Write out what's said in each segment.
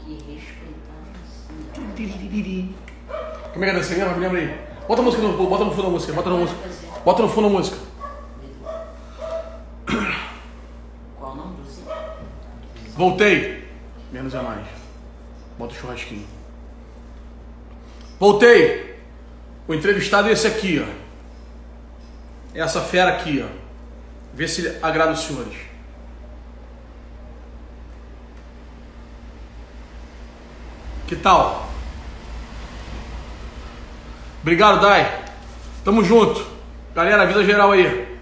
que respeitar assim. Como é que é desse mesmo? Me lembra aí. Bota a música no fundo da música. Bota no fundo da música. Qual o nome do Zé? Voltei. Menos é mais. Bota o churrasquinho. Voltei. O entrevistado é esse aqui, ó. Essa fera aqui, ó. Vê se agrada os senhores. Que tal? Obrigado, Dai. Tamo junto. Galera, vida geral aí.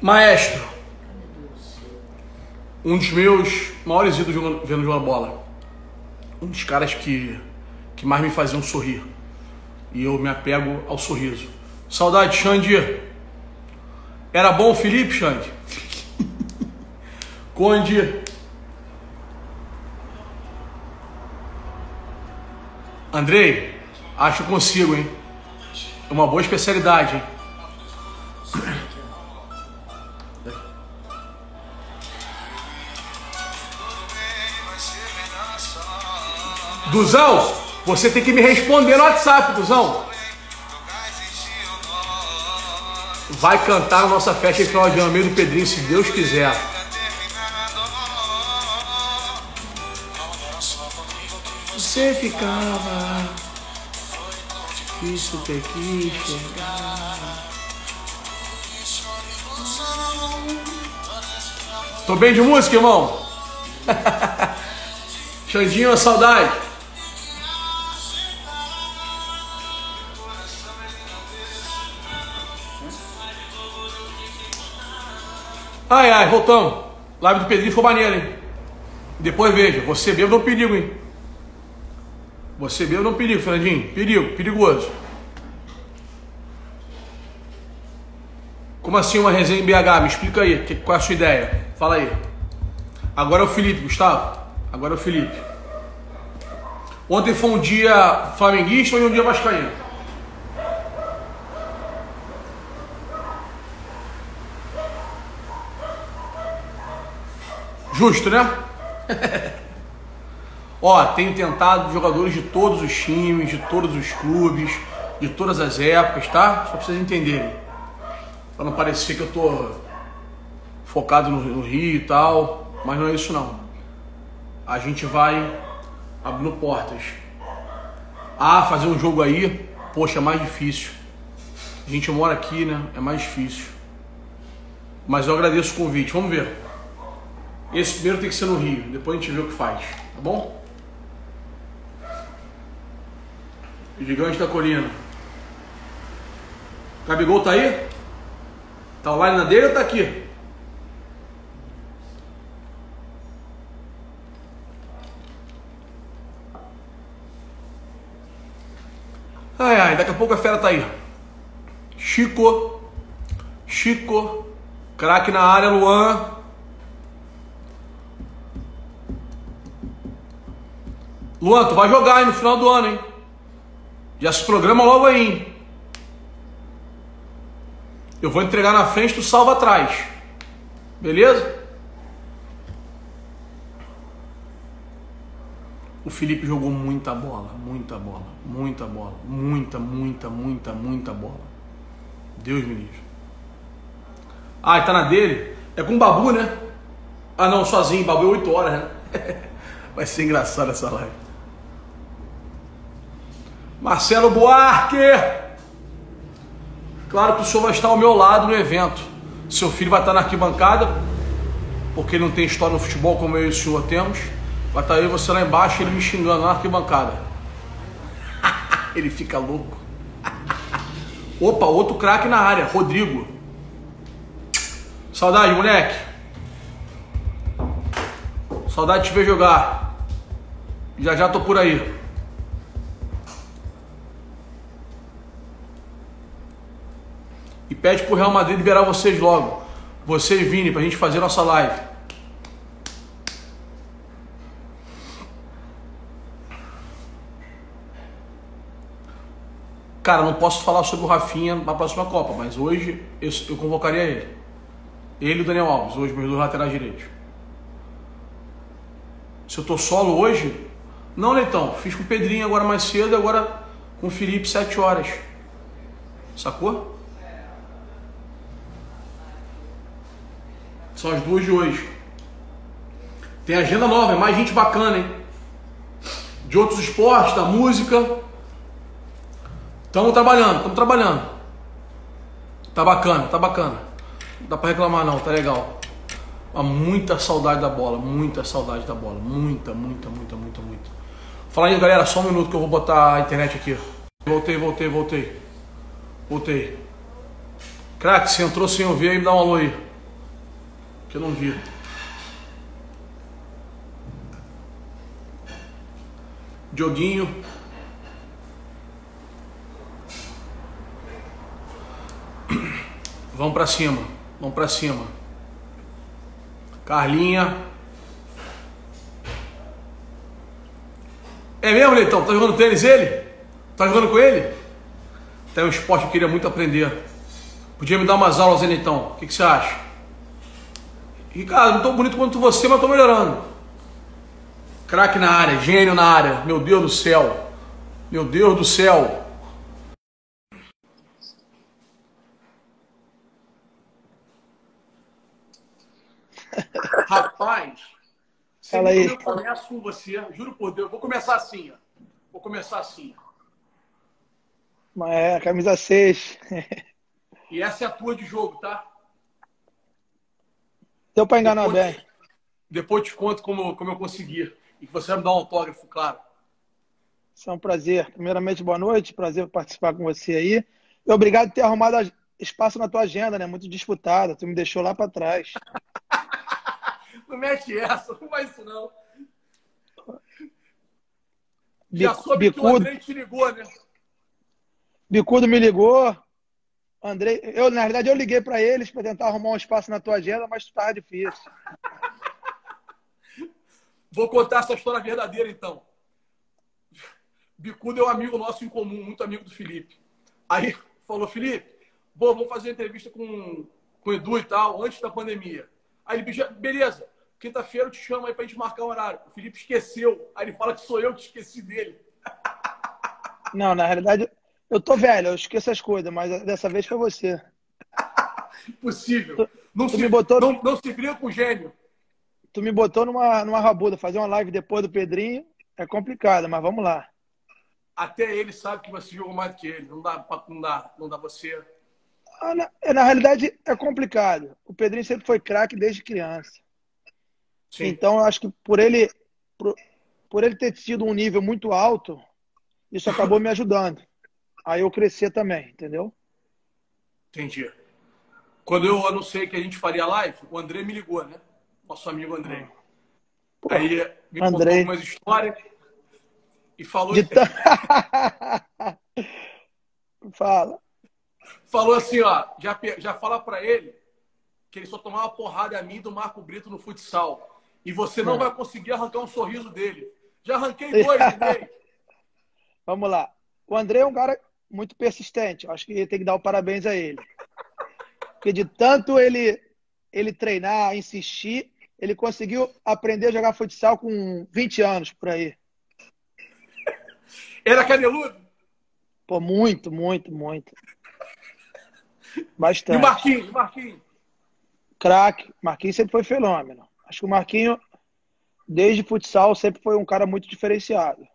Maestro. Um dos meus maiores ídolos vendo jogar bola. Um dos caras que mais me faziam sorrir. E eu me apego ao sorriso. Saudade, Xande. Era bom o Felipe, Xande? Conde. Andrei, acho que consigo, hein? É uma boa especialidade, hein? Duzão, você tem que me responder no WhatsApp, Duzão. Vai cantar a nossa festa de final de ano, meio do Pedrinho, se Deus quiser. Você ficava difícil ter que chegar. Tô bem de música, irmão? Xandinho, a saudade. Ai, voltamos. Live do Pedrinho ficou maneiro, hein? Depois veja, você bêbado é um perigo, hein? Você bêbado é um perigo, Fernandinho. Perigo, perigoso. Como assim uma resenha em BH? Me explica aí, qual é a sua ideia? Fala aí. Agora é o Felipe, Gustavo. Agora é o Felipe. Ontem foi um dia flamenguista, hoje é um dia vascaíno. Justo, né? Ó, tenho tentado jogadores de todos os times, de todos os clubes, de todas as épocas, tá? Só pra vocês entenderem. Pra não parecer que eu tô focado no Rio e tal, mas não é isso não. A gente vai abrindo portas. Ah, fazer um jogo aí, poxa, é mais difícil. A gente mora aqui, né? É mais difícil. Mas eu agradeço o convite, vamos ver. Esse primeiro tem que ser no Rio, depois a gente vê o que faz, tá bom? Gigante da Colina. Gabigol tá aí? Tá online na dele ou tá aqui? Ai, daqui a pouco a fera tá aí. Chico, craque na área, Luan. Luan, tu vai jogar aí no final do ano, hein? Já se programa logo aí, hein? Eu vou entregar na frente, tu salva atrás. Beleza? O Felipe jogou muita bola. Muita bola. Deus me livre. Ah, e tá na dele? É com o Babu, né? Ah, não, sozinho. Babu é 8 horas, né? Vai ser engraçado essa live. Marcelo Buarque! Claro que o senhor vai estar ao meu lado no evento. Seu filho vai estar na arquibancada, porque ele não tem história no futebol como eu e o senhor temos. Vai estar eu e você lá embaixo, ele me xingando na arquibancada. Ele fica louco. Opa, outro craque na área, Rodrigo. Saudade, moleque. Saudade de te ver jogar. Já tô por aí. E pede pro Real Madrid liberar vocês logo. Você e Vini, pra gente fazer nossa live. Cara, não posso falar sobre o Rafinha na próxima Copa, mas hoje eu convocaria ele. Ele e o Daniel Alves, hoje meus dois laterais direitos. Se eu tô solo hoje? Não, Leitão. Fiz com o Pedrinho agora mais cedo e agora com o Felipe 7 horas. Sacou? São as 2 de hoje. Tem agenda nova, é mais gente bacana, hein? De outros esportes, da música. Estamos trabalhando. Tá bacana. Não dá pra reclamar não, tá legal. Mas muita saudade da bola, muita. Fala aí, galera, só um minuto que eu vou botar a internet aqui. Voltei. Crack, você entrou sem eu ver aí, me dá um alô aí. Que eu não vi. Dioguinho. Vamos pra cima. Carlinha. É mesmo, Leitão? Tá jogando tênis ele? Tá jogando com ele? Tem um esporte que eu queria muito aprender. Podia me dar umas aulas aí, Leitão? O que você acha? Ricardo, não tô bonito quanto você, mas tô melhorando. Craque na área, gênio na área. Meu Deus do céu. Rapaz, Fala aí. eu começo com você, juro por Deus, vou começar assim. Mas é, camisa 6. E essa é a tua de jogo, tá? Deu pra enganar bem. Depois te conto como eu consegui. E que você vai me dar um autógrafo, claro. Isso é um prazer. Primeiramente, boa noite. Prazer participar com você aí. E obrigado por ter arrumado espaço na tua agenda, né? Muito disputada. Tu me deixou lá pra trás. Não mete essa, não faz isso não. Já soube que o Andrei te ligou, né? Bicudo me ligou. Andrei, na verdade, eu liguei pra eles pra tentar arrumar um espaço na tua agenda, mas tava difícil. Vou contar essa história verdadeira, então. Bicudo é um amigo nosso em comum, muito amigo do Felipe. Aí falou, Felipe, vamos fazer uma entrevista com o Edu e tal, antes da pandemia. Aí ele, beleza, quinta-feira eu te chamo aí pra gente marcar o horário. O Felipe esqueceu. Aí ele fala que sou eu que esqueci dele. Não, na realidade, eu tô velho, eu esqueço as coisas, mas dessa vez foi você. Impossível. Não se briga com o gênio. Tu me botou numa rabuda. Fazer uma live depois do Pedrinho é complicado, mas vamos lá. Até ele sabe que você jogou mais do que ele. Não dá você. Na realidade, é complicado. O Pedrinho sempre foi craque desde criança. Sim. Então, eu acho que por ele ter tido um nível muito alto, isso acabou me ajudando. Aí eu crescer também, entendeu? Entendi. Quando eu anunciei que a gente faria live, o André me ligou, né? Nosso amigo André. Pô, aí me contou algumas histórias e falou... Fala. Falou assim, ó, já fala pra ele que ele só tomava porrada a mim do Marco Brito no futsal. E você não vai conseguir arrancar um sorriso dele. Já arranquei 2, André. Vamos lá. O André é um cara muito persistente. Acho que tem que dar o parabéns a ele. Porque de tanto ele treinar, insistir, ele conseguiu aprender a jogar futsal com 20 anos por aí. Era caneludo? Pô, muito. Bastante. E o Marquinhos? Craque. Marquinhos sempre foi fenômeno. Acho que o Marquinhos, desde futsal, sempre foi um cara muito diferenciado.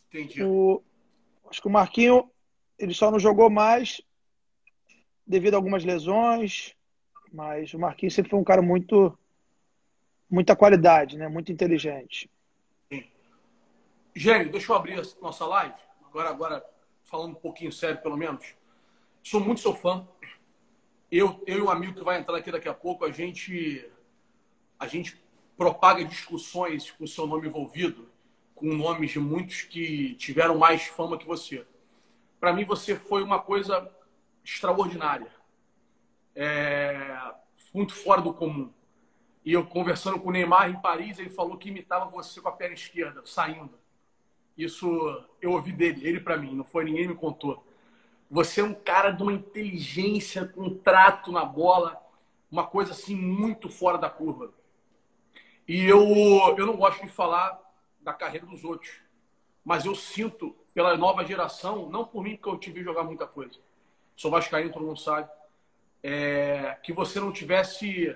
Entendi. Acho que o Marquinhos, ele só não jogou mais devido a algumas lesões, mas o Marquinhos sempre foi um cara muita qualidade, né? Muito inteligente. Sim. Gênio, deixa eu abrir a nossa live. Agora falando um pouquinho sério, pelo menos. Sou muito seu fã. Eu e um amigo que vai entrar aqui daqui a pouco, a gente propaga discussões com o seu nome envolvido, com nomes de muitos que tiveram mais fama que você. Para mim, você foi uma coisa extraordinária. Muito fora do comum. E eu conversando com o Neymar em Paris, ele falou que imitava você com a perna esquerda, saindo. Isso eu ouvi dele, ele para mim, não foi ninguém me contou. Você é um cara de uma inteligência, com um trato na bola, uma coisa assim muito fora da curva. E eu não gosto de falar da carreira dos outros, mas eu sinto pela nova geração, não por mim, porque eu tive jogar muita coisa. Sou vascaíno, todo mundo sabe. Que você não tivesse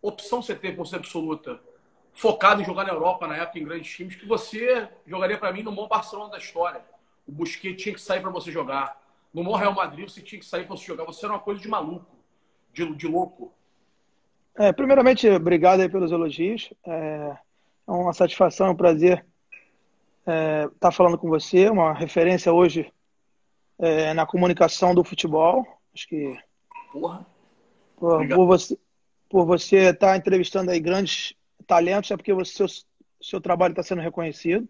opção, você teve com ser absoluta, focado em jogar na Europa, na época, em grandes times, que você jogaria para mim no maior Barcelona da história. O Busquets tinha que sair para você jogar. No maior Real Madrid, você tinha que sair para você jogar. Você era uma coisa de maluco, de louco. Primeiramente, obrigado aí pelos elogios. É uma satisfação, um prazer estar falando com você, uma referência hoje na comunicação do futebol. Acho que Porra. por você estar entrevistando aí grandes talentos, é porque o seu trabalho está sendo reconhecido.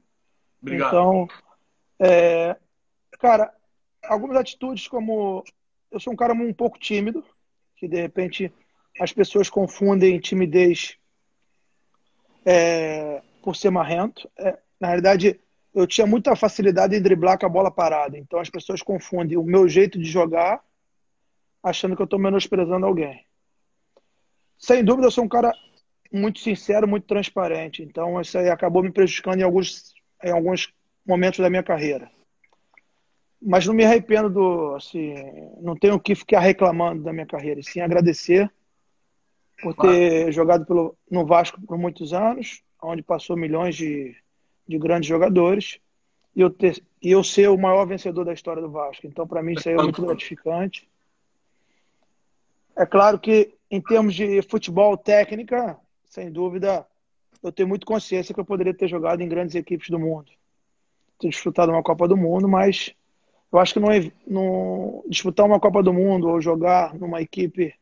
Obrigado. Então, cara, algumas atitudes como... Eu sou um cara um pouco tímido, que de repente as pessoas confundem timidez por ser marrento. Na realidade, eu tinha muita facilidade em driblar com a bola parada. Então as pessoas confundem o meu jeito de jogar achando que eu estou menosprezando alguém. Sem dúvida, eu sou um cara muito sincero, muito transparente. Então isso aí acabou me prejudicando em alguns momentos da minha carreira. Mas não me arrependo assim, não tenho o que ficar reclamando da minha carreira, e sim agradecer por ter jogado no Vasco por muitos anos, onde passou milhões de grandes jogadores, e eu ser o maior vencedor da história do Vasco. Então, para mim, isso aí é muito gratificante. É claro que, em termos de futebol técnica, sem dúvida, eu tenho muito consciência que eu poderia ter jogado em grandes equipes do mundo, ter disputado uma Copa do Mundo, mas eu acho que não disputar uma Copa do Mundo ou jogar numa equipe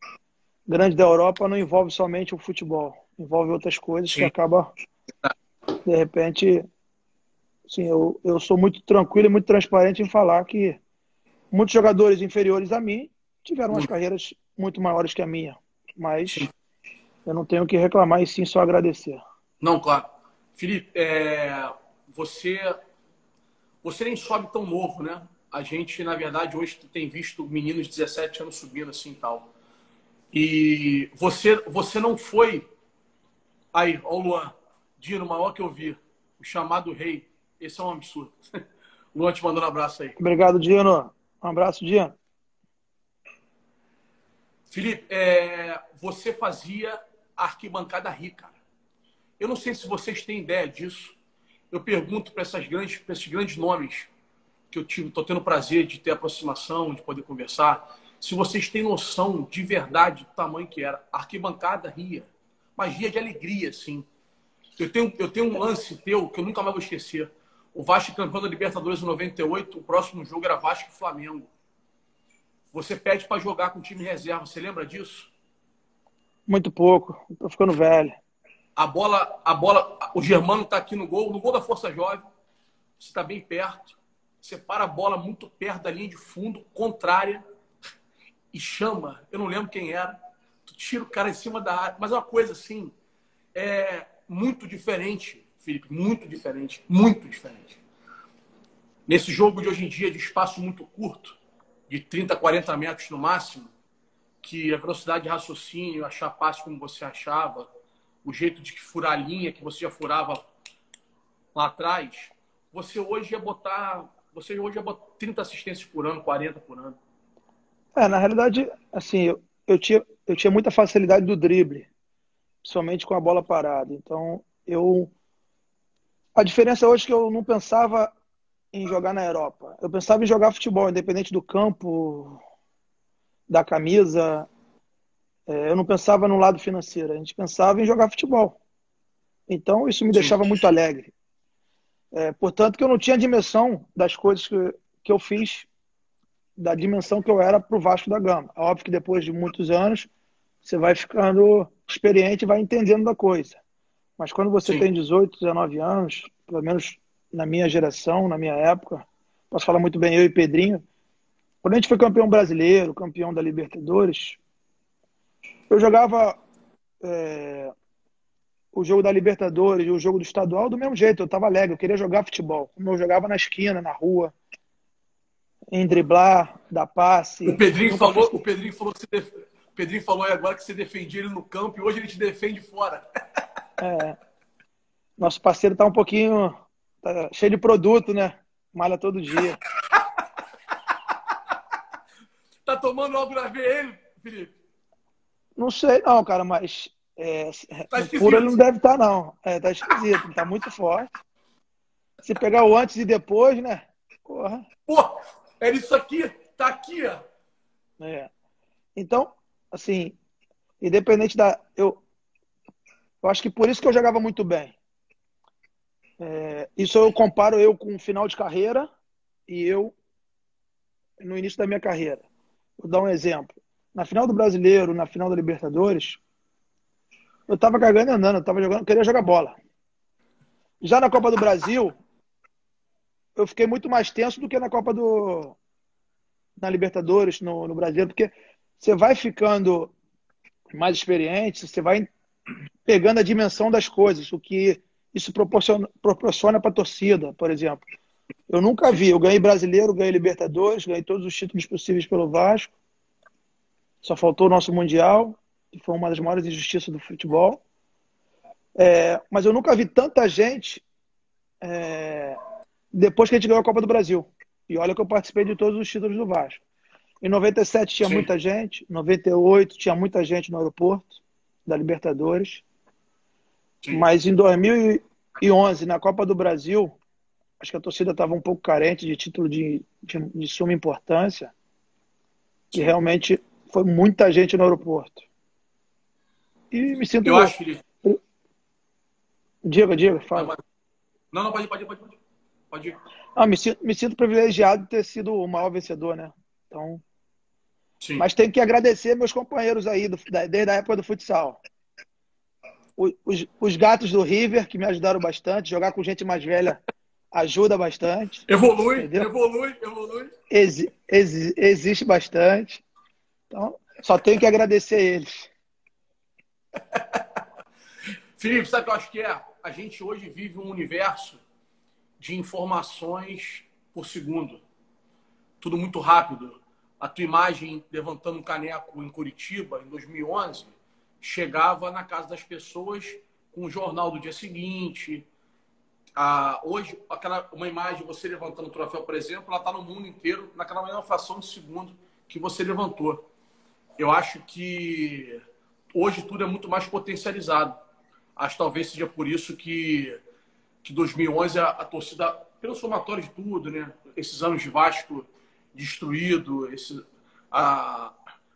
grande da Europa não envolve somente o futebol, envolve outras coisas. Sim. Que acaba, de repente, assim, eu sou muito tranquilo e muito transparente em falar que muitos jogadores inferiores a mim tiveram umas carreiras muito maiores que a minha, mas sim, eu não tenho o que reclamar e sim só agradecer. Não, claro. Felipe, você nem sobe tão novo, né? A gente, na verdade, hoje tem visto meninos de 17 anos subindo assim e tal. E você não foi... Aí, ó o Luan, Dino, maior que eu vi, o chamado rei. Esse é um absurdo. Luan te mandando um abraço aí. Obrigado, Dino. Um abraço, Dino. Felipe, você fazia arquibancada rir, cara. Eu não sei se vocês têm ideia disso. Eu pergunto para esses grandes nomes que eu estou tendo o prazer de ter aproximação, de poder conversar, se vocês têm noção de verdade do tamanho que era. A arquibancada ria, mas ria de alegria, assim. Eu tenho um lance teu que eu nunca mais vou esquecer. O Vasco campeão da Libertadores em 98, o próximo jogo era Vasco e Flamengo. Você pede para jogar com o time reserva, você lembra disso? Muito pouco, tô ficando velho. A bola, o Germano tá aqui no gol da Força Jovem, você está bem perto, você para a bola muito perto da linha de fundo, contrária, e chama, eu não lembro quem era, tu tira o cara em cima da área, mas é uma coisa assim, muito diferente, Felipe, muito diferente, muito diferente. Nesse jogo de hoje em dia, de espaço muito curto, de 30, 40 metros no máximo, que a velocidade de raciocínio, achar passe como você achava, o jeito de furar a linha que você já furava lá atrás, você hoje ia botar 30 assistências por ano, 40 por ano. Na realidade, assim, eu tinha muita facilidade do drible, principalmente com a bola parada. Então, a diferença hoje é que eu não pensava em jogar na Europa. Eu pensava em jogar futebol, independente do campo, da camisa. Eu não pensava no lado financeiro, a gente pensava em jogar futebol. Então, isso me deixava muito alegre. Portanto, que eu não tinha dimensão das coisas que eu fiz, da dimensão que eu era para o Vasco da Gama. Óbvio que depois de muitos anos, você vai ficando experiente e vai entendendo da coisa. Mas quando você tem 18, 19 anos, pelo menos na minha geração, na minha época, posso falar muito bem eu e Pedrinho, quando a gente foi campeão brasileiro, campeão da Libertadores, eu jogava o jogo da Libertadores, o jogo do estadual do mesmo jeito, eu estava alegre, eu queria jogar futebol, como eu jogava na esquina, na rua, em driblar, dar passe. O Pedrinho falou que O Pedrinho falou aí agora que você defendia ele no campo e hoje ele te defende fora. É, nosso parceiro tá um pouquinho tá cheio de produto, né? Malha todo dia. Tá tomando algo na veia ele, Felipe? Não sei não, cara, mas Tá no puro ele não esquisito. deve estar, não. Tá esquisito, ele tá muito forte. Se pegar o antes e depois, né? Porra. Pô, era isso aqui. Tá aqui, ó. É. Então, assim, independente da. Eu acho que por isso que eu jogava muito bem. Isso eu comparo eu com o final de carreira e eu no início da minha carreira. Vou dar um exemplo. Na final do Brasileiro, na final da Libertadores, eu tava cagando e andando, eu tava jogando, queria jogar bola. Já na Copa do Brasil, eu fiquei muito mais tenso do que na Libertadores, no Brasileiro, porque você vai ficando mais experiente, você vai pegando a dimensão das coisas, o que isso proporciona para a torcida, por exemplo. Eu nunca vi, eu ganhei Brasileiro, ganhei Libertadores, ganhei todos os títulos possíveis pelo Vasco, só faltou o nosso Mundial, que foi uma das maiores injustiças do futebol. Mas eu nunca vi tanta gente depois que a gente ganhou a Copa do Brasil. E olha que eu participei de todos os títulos do Vasco. Em 97 tinha Sim. muita gente, em 98 tinha muita gente no aeroporto da Libertadores. Sim. Mas em 2011, na Copa do Brasil, acho que a torcida estava um pouco carente de título de suma importância, que Sim. realmente foi muita gente no aeroporto. E me sinto... Eu acho, Felipe. Diga, fala. Não, pode ir. Me sinto privilegiado de ter sido o maior vencedor, né? Então, Sim. mas tenho que agradecer meus companheiros aí, desde a época do futsal. Os gatos do River, que me ajudaram bastante. Jogar com gente mais velha ajuda bastante. Evolui, Entendeu? evolui. Existe bastante. Então, só tenho que agradecer a eles. Felipe, sabe o que eu acho que é? A gente hoje vive um universo de informações por segundo. Tudo muito rápido. A tua imagem levantando um caneco em Curitiba, em 2011, chegava na casa das pessoas com o jornal do dia seguinte. Hoje, uma imagem, você levantando o troféu, por exemplo, ela está no mundo inteiro, naquela mesma fração de segundo que você levantou. Eu acho que hoje tudo é muito mais potencializado. Acho que talvez seja por isso que 2011 a torcida, pelo somatório de tudo, né? Esses anos de Vasco destruído, a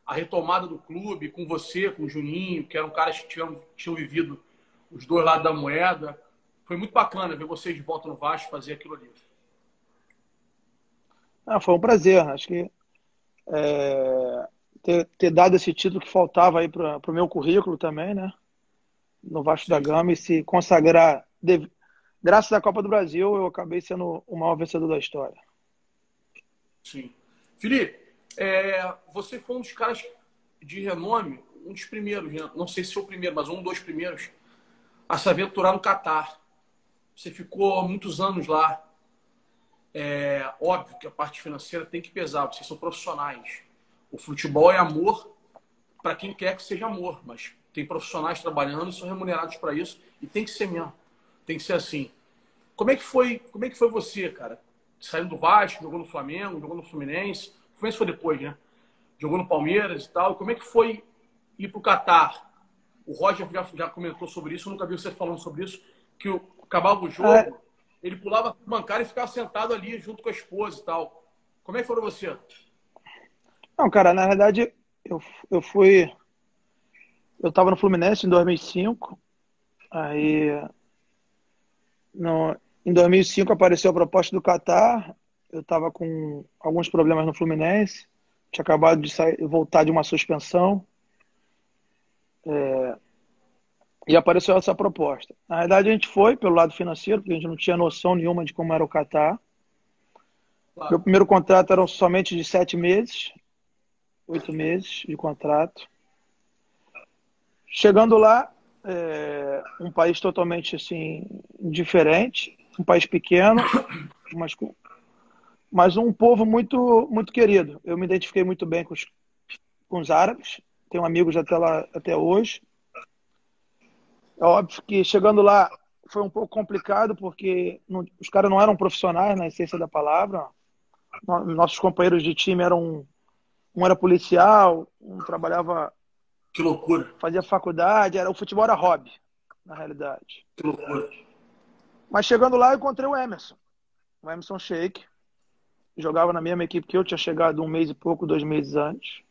retomada do clube com você, com o Juninho, que eram caras que tinham vivido os dois lados da moeda. Foi muito bacana ver vocês de volta no Vasco fazer aquilo ali. Foi um prazer. Acho que ter dado esse título que faltava aí para o meu currículo também, né? No Vasco da Gama e se consagrar. Graças à Copa do Brasil, eu acabei sendo o maior vencedor da história. Sim. Felipe, você foi um dos caras de renome, um dos primeiros, né? Não sei se é o primeiro, mas um dos primeiros a se aventurar no Catar. Você ficou muitos anos lá. Óbvio que a parte financeira tem que pesar, vocês são profissionais. O futebol é amor para quem quer que seja amor, mas tem profissionais trabalhando, são remunerados para isso e tem que ser mesmo. Tem que ser assim. Como é que foi você, cara? Saiu do Vasco, jogou no Flamengo, jogou no Fluminense. O Fluminense foi depois, né? Jogou no Palmeiras e tal. Como é que foi ir para o Catar? O Roger já comentou sobre isso, eu nunca vi você falando sobre isso, que acabava o jogo, ele pulava a bancada e ficava sentado ali junto com a esposa e tal. Como é que foi você? Não, cara, na verdade, eu estava no Fluminense em 2005, aí em 2005 apareceu a proposta do Catar, eu estava com alguns problemas no Fluminense, tinha acabado de voltar de uma suspensão, e apareceu essa proposta. Na verdade, a gente foi pelo lado financeiro, porque a gente não tinha noção nenhuma de como era o Catar. Claro. Meu primeiro contrato era somente de 7 meses, 8 meses de contrato. Chegando lá, um país totalmente assim, diferente, um país pequeno, mas um povo muito, muito querido. Eu me identifiquei muito bem com os árabes, tenho amigos até lá até hoje. É óbvio que chegando lá foi um pouco complicado, porque os caras não eram profissionais na essência da palavra. Nossos companheiros de time eram. Um era policial, um trabalhava. Que loucura. Fazia faculdade, o futebol era hobby, na realidade. Que loucura. Mas chegando lá, eu encontrei o Emerson Sheik. Jogava na mesma equipe que eu, tinha chegado 1 mês e pouco, 2 meses antes.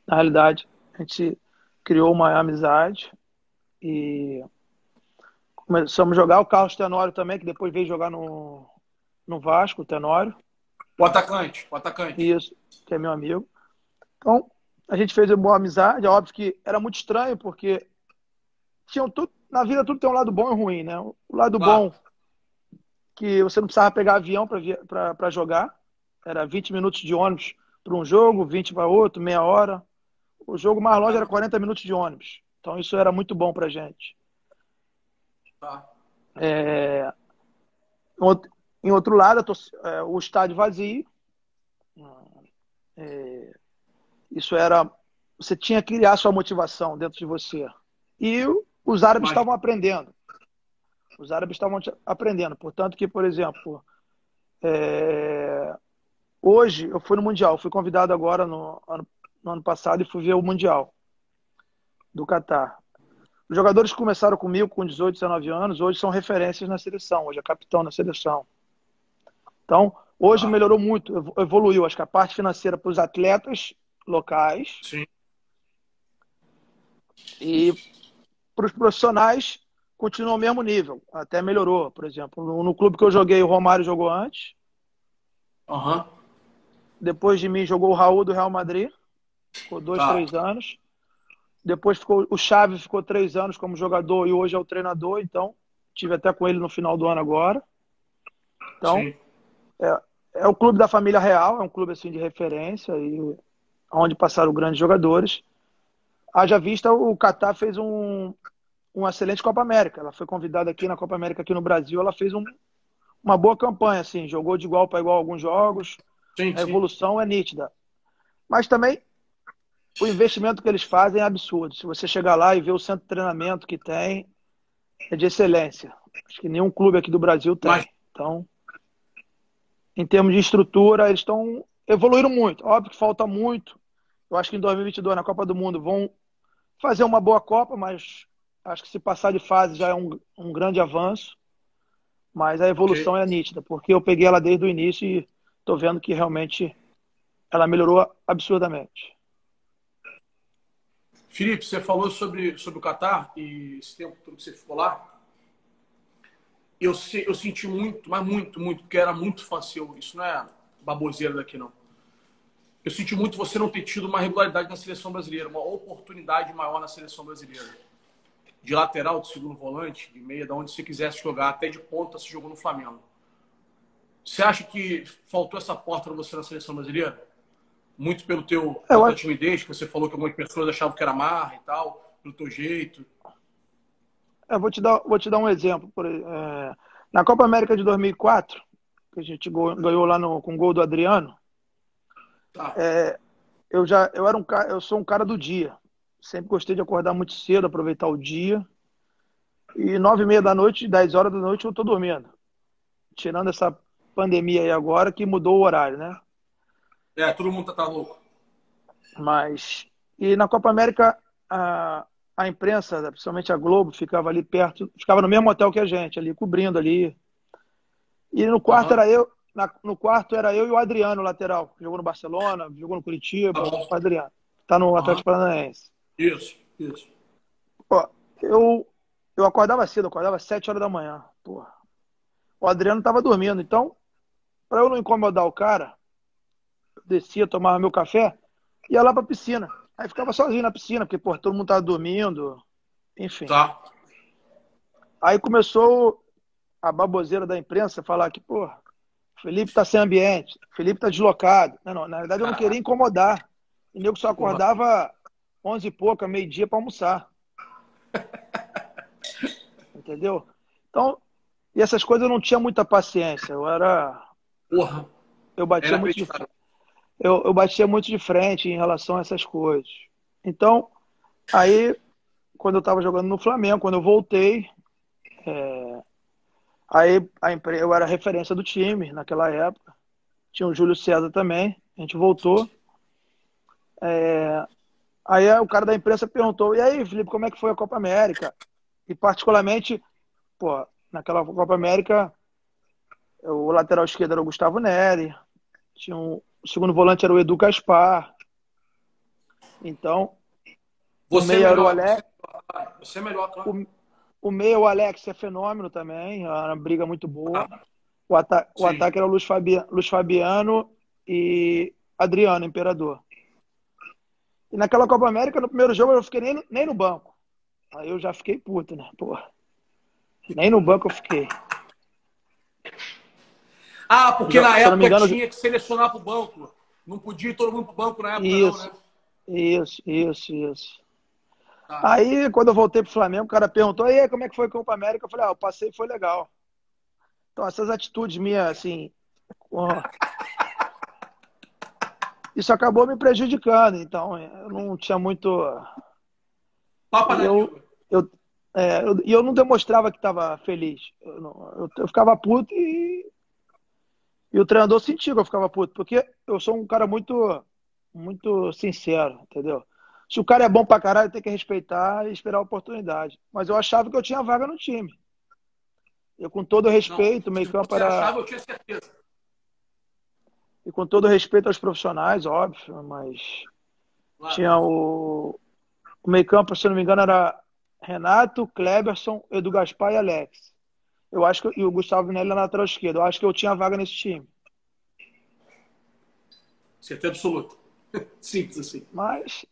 Na realidade, a gente criou uma amizade e começamos a jogar. O Carlos Tenório também, que depois veio jogar no Vasco, o Tenório. O atacante. Isso, que é meu amigo. Então, a gente fez uma boa amizade. É óbvio que era muito estranho, porque na vida tudo tem um lado bom e ruim, né? O lado bom, que você não precisava pegar avião para jogar. Era 20 minutos de ônibus para um jogo, 20 para outro, meia hora. O jogo mais longe era 40 minutos de ônibus. Então isso era muito bom pra gente. Em outro lado, o estádio vazio. Isso era... Você tinha que criar sua motivação dentro de você. E os árabes estavam aprendendo. Portanto que, por exemplo, hoje eu fui no Mundial. Fui convidado agora no ano passado e fui ver o Mundial do Catar. Os jogadores que começaram comigo com 18, 19 anos, hoje são referências na seleção. Hoje é capitão na seleção. Então, hoje melhorou muito, evoluiu. Acho que a parte financeira para os atletas locais. Sim. E para os profissionais continua ao mesmo nível. Até melhorou. Por exemplo, no clube que eu joguei, o Romário jogou antes. Depois de mim jogou o Raul do Real Madrid. Ficou 2, 3 anos. Depois o Xavi ficou 3 anos como jogador e hoje é o treinador. Então, tive até com ele no final do ano agora. Então, é o clube da família real. É um clube assim de referência e onde passaram grandes jogadores. Haja vista, o Catar fez uma excelente Copa América. Ela foi convidada aqui na Copa América aqui no Brasil. Ela fez uma boa campanha, assim. Jogou de igual para igual alguns jogos. A evolução é nítida. Mas também o investimento que eles fazem é absurdo. Se você chegar lá e ver o centro de treinamento que tem, é de excelência. Acho que nenhum clube aqui do Brasil tem. Então, em termos de estrutura, eles evoluíram muito. Óbvio que falta muito. Eu acho que em 2022, na Copa do Mundo, vão fazer uma boa Copa, mas acho que se passar de fase já é um grande avanço. Mas a evolução é nítida, porque eu peguei ela desde o início e estou vendo que realmente ela melhorou absurdamente. Felipe, você falou sobre o Catar e esse tempo todo que você ficou lá. Eu senti muito, mas muito, porque era muito fácil. Isso não é baboseira daqui, não. Eu senti muito você não ter tido uma regularidade na seleção brasileira, uma oportunidade maior na seleção brasileira. De lateral, de segundo volante, de meia, de onde você quisesse jogar, até de ponta, se jogou no Flamengo. Você acha que faltou essa porta para você na seleção brasileira? Muito pela tua timidez, que você falou que algumas pessoas achavam que era marra e tal, pelo teu jeito. Vou te dar um exemplo. Na Copa América de 2004, que a gente ganhou lá com o gol do Adriano, eu sou um cara do dia. Sempre gostei de acordar muito cedo, aproveitar o dia. E 9h30 da noite, 10 horas da noite eu tô dormindo. Tirando essa pandemia aí agora, que mudou o horário, né? Todo mundo tá louco. E na Copa América, a imprensa, principalmente a Globo, ficava ali perto, ficava no mesmo hotel que a gente, ali, cobrindo ali. E no quarto no quarto era eu e o Adriano, o lateral. Jogou no Barcelona, jogou no Curitiba, o Adriano. Tá no Atlético Paranaense. Isso. Pô, eu acordava cedo, acordava 7 horas da manhã. Porra. O Adriano tava dormindo, então, para eu não incomodar o cara, eu descia, tomava meu café, ia lá pra piscina. Aí ficava sozinho na piscina, porque, pô, todo mundo tava dormindo, enfim. Aí começou a baboseira da imprensa falar que, pô, Felipe tá sem ambiente, Felipe tá deslocado. Não, na verdade eu não queria incomodar. E nego só acordava 11 e pouca, meio-dia pra almoçar. Entendeu? Então, e essas coisas eu não tinha muita paciência. Eu batia muito de frente. Eu batia muito de frente em relação a essas coisas. Então, aí, quando eu estava jogando no Flamengo, quando eu voltei, aí eu era referência do time naquela época. Tinha o Júlio César também. A gente voltou. Aí o cara da imprensa perguntou: e aí, Felipe, como é que foi a Copa América? E particularmente, pô, naquela Copa América, o lateral esquerdo era o Gustavo Neri, o segundo volante era o Edu Gaspar. Então, o Você é meia era o melhor, Alex. você é melhor, claro. O meia, o Alex, é fenômeno também, é uma briga muito boa. O Sim. ataque era o Luiz Fabiano e Adriano, Imperador. E naquela Copa América, no primeiro jogo, eu fiquei nem no banco. Aí eu já fiquei puto, né? Pô, nem no banco eu fiquei. Ah, porque na Se eu não me época engano, tinha que selecionar pro banco. Não podia ir todo mundo pro banco na época, não, isso, né? isso. Tá. Aí, quando eu voltei pro Flamengo, o cara perguntou: e aí, como é que foi a Copa América? Eu falei: eu passei, foi legal. Então, essas atitudes minhas, assim, isso acabou me prejudicando. Então, eu não tinha muito. Papa E na língua. eu não demonstrava que estava feliz. Eu ficava puto e o treinador sentia que eu ficava puto, porque eu sou um cara muito sincero, entendeu? Se o cara é bom pra caralho, tem que respeitar e esperar a oportunidade. Mas eu achava que eu tinha vaga no time. Eu, com todo Não, respeito, o se meio-campo você era. achava, eu tinha certeza. E com todo respeito aos profissionais, óbvio, mas Claro. tinha o meio-campo, se eu não me engano, era Renato, Kleberson, Edu Gaspar e Alex. Eu acho que, e o Gustavo Nelly na lateral esquerda. Eu acho que eu tinha vaga nesse time. Certeza absoluta. Simples assim. Mas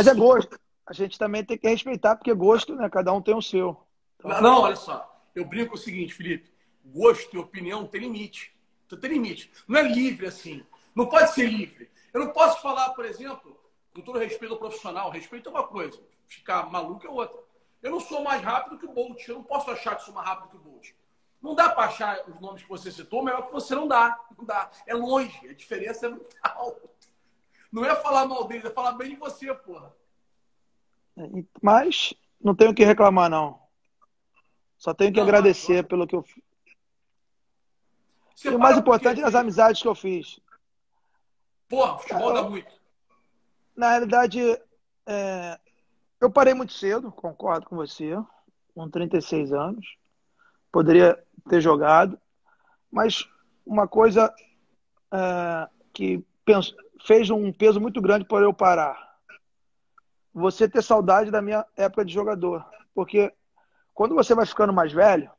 é gosto. A gente também tem que respeitar, porque gosto, né? Cada um tem o seu. Não, Então, não, olha só. Eu brinco o seguinte, Felipe. Gosto e opinião tem limite. Tem limite. Não é livre assim. Não pode ser livre. Eu não posso falar, por exemplo, com todo respeito ao profissional. Respeito é uma coisa. Ficar maluco é outra. Eu não sou mais rápido que o Bolt. Eu não posso achar que sou mais rápido que o Bolt. Não dá para achar os nomes que você citou, melhor que você não dá. Não dá. É longe. A diferença é brutal. Não é falar mal deles, é falar bem de você, porra. mas não tenho o que reclamar, não. Só tenho que Não, agradecer pelo que eu fiz. você E o mais para por quê, importante é as Felipe? amizades que eu fiz. Porra, futebol dá muito. Na realidade, é, eu parei muito cedo, concordo com você, com 36 anos. Poderia ter jogado, mas uma coisa que fez um peso muito grande por eu parar. Você ter saudade da minha época de jogador. Porque quando você vai ficando mais velho,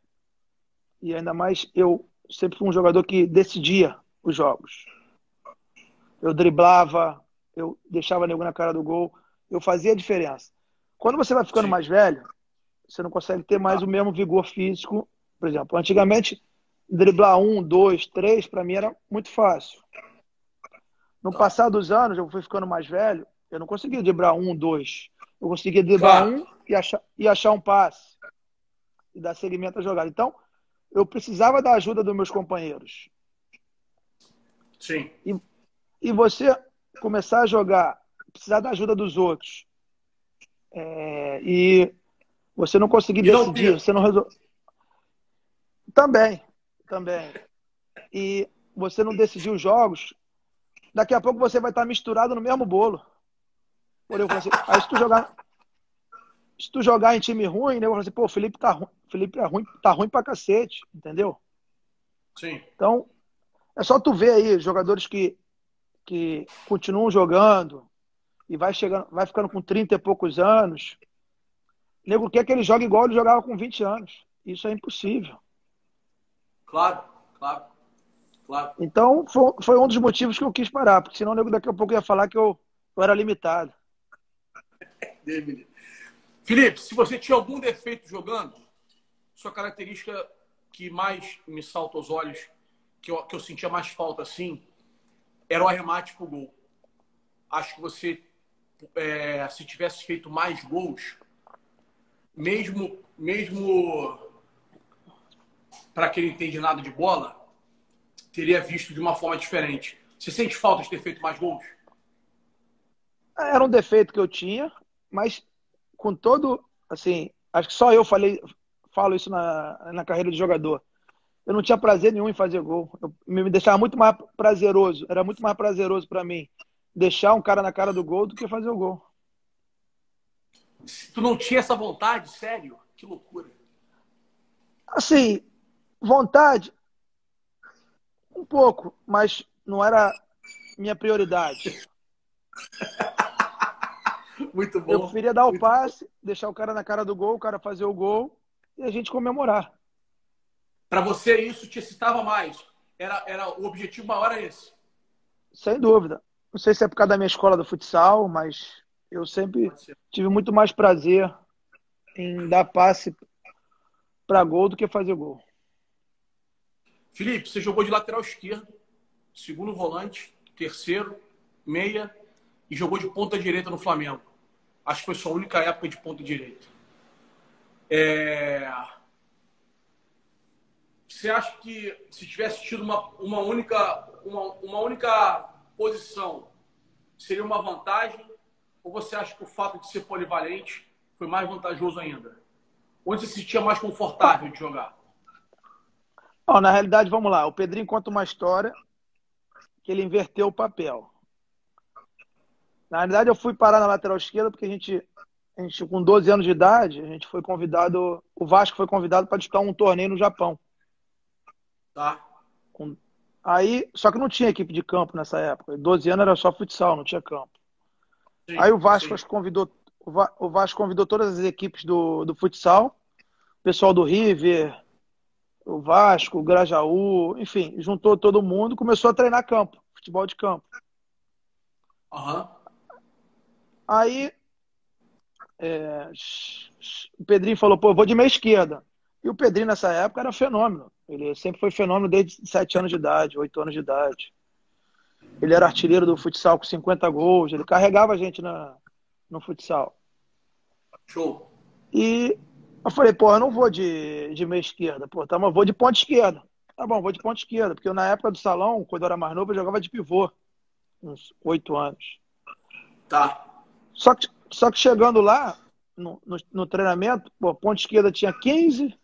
e ainda mais eu sempre fui um jogador que decidia os jogos. Eu driblava, eu deixava nego na cara do gol, eu fazia a diferença. Quando você vai ficando Sim. mais velho, você não consegue ter mais o mesmo vigor físico. Por exemplo, antigamente, driblar um, dois, três, para mim era muito fácil. No passar dos anos, eu fui ficando mais velho, eu não conseguia driblar um, dois. Eu conseguia driblar Claro. um e achar um passe e dar seguimento à jogada. Então, eu precisava da ajuda dos meus companheiros. Sim. E você começar a jogar, precisar da ajuda dos outros, e você não conseguir E não decidir, ter. você não resolve. Também. E você não decidir os jogos, daqui a pouco você vai estar misturado no mesmo bolo. Por eu assim, aí se tu jogar em time ruim, né, eu vou falar assim, pô, o Felipe tá ruim, Felipe é ruim, tá ruim pra cacete, entendeu? Sim. Então, é só tu ver aí jogadores que continuam jogando e vai ficando com 30 e poucos anos. O nego quer que ele jogue igual ele jogava com 20 anos. Isso é impossível. Claro, claro, claro. Então, foi um dos motivos que eu quis parar, porque senão o nego daqui a pouco ia falar que eu era limitado. Felipe, se você tinha algum defeito jogando, sua característica que mais me salta aos olhos, que eu sentia mais falta assim, era o arremate pro gol. Acho que você, se tivesse feito mais gols, mesmo para quem não entende nada de bola, teria visto de uma forma diferente. Você sente falta de ter feito mais gols? Era um defeito que eu tinha, mas com todo, assim, acho que só eu falo isso na carreira de jogador. Eu não tinha prazer nenhum em fazer gol. Me deixava muito mais prazeroso, era muito mais prazeroso para mim deixar um cara na cara do gol do que fazer o gol. Tu não tinha essa vontade? Sério? Que loucura. Assim, vontade, um pouco, mas não era minha prioridade. Muito bom. Eu preferia dar o passe, deixar o cara na cara do gol, o cara fazer o gol e a gente comemorar. Para você, isso te excitava mais? O objetivo maior era esse? Sem dúvida. Não sei se é por causa da minha escola do futsal, mas eu sempre tive muito mais prazer em dar passe para gol do que fazer gol. Felipe, você jogou de lateral esquerdo, segundo volante, terceiro, meia e jogou de ponta direita no Flamengo. Acho que foi sua única época de ponta direita. Você acha que se tivesse tido uma única posição, seria uma vantagem? Ou você acha que o fato de ser polivalente foi mais vantajoso ainda? Onde você se sentia mais confortável de jogar? Não, na realidade, vamos lá. O Pedrinho conta uma história que ele inverteu o papel. Na realidade, eu fui parar na lateral esquerda porque a gente com 12 anos de idade, a gente foi convidado, o Vasco foi convidado para disputar um torneio no Japão. Tá. Aí, só que não tinha equipe de campo nessa época. 12 anos era só futsal, não tinha campo. Sim, aí o Vasco sim. o Vasco convidou todas as equipes do futsal, o pessoal do River, o Vasco, o Grajaú, enfim, juntou todo mundo, começou a treinar campo, futebol de campo. Uhum. Aí o Pedrinho falou, pô, eu vou de meia esquerda. E o Pedrinho nessa época era fenômeno. Ele sempre foi fenômeno desde 7 anos de idade, 8 anos de idade. Ele era artilheiro do futsal com 50 gols, ele carregava a gente no futsal. Show. E eu falei, pô, eu não vou de meia esquerda, pô, tá, mas eu vou de ponta esquerda. Tá bom, vou de ponta esquerda, porque eu, na época do salão, quando eu era mais novo, eu jogava de pivô, uns 8 anos. Tá. Só que chegando lá, no treinamento, pô, ponta esquerda tinha 15,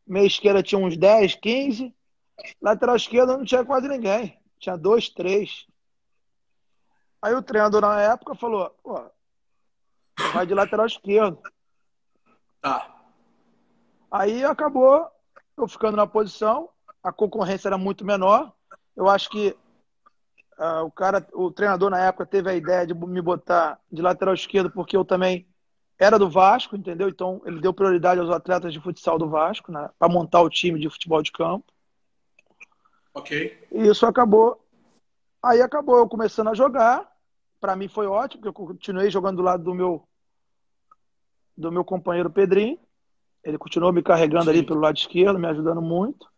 meia esquerda tinha uns 10, 15, lateral esquerda não tinha quase ninguém, tinha 2, 3. Aí o treinador na época falou, pô, vai de lateral esquerdo. Tá. Aí acabou eu ficando na posição, a concorrência era muito menor. Eu acho que o treinador na época teve a ideia de me botar de lateral esquerdo porque eu também era do Vasco, entendeu? Então ele deu prioridade aos atletas de futsal do Vasco, né, para montar o time de futebol de campo. Ok. E isso acabou. Aí acabou eu começando a jogar. Para mim foi ótimo, porque eu continuei jogando do lado do meu companheiro Pedrinho. Ele continuou me carregando ali pelo lado esquerdo, me ajudando muito.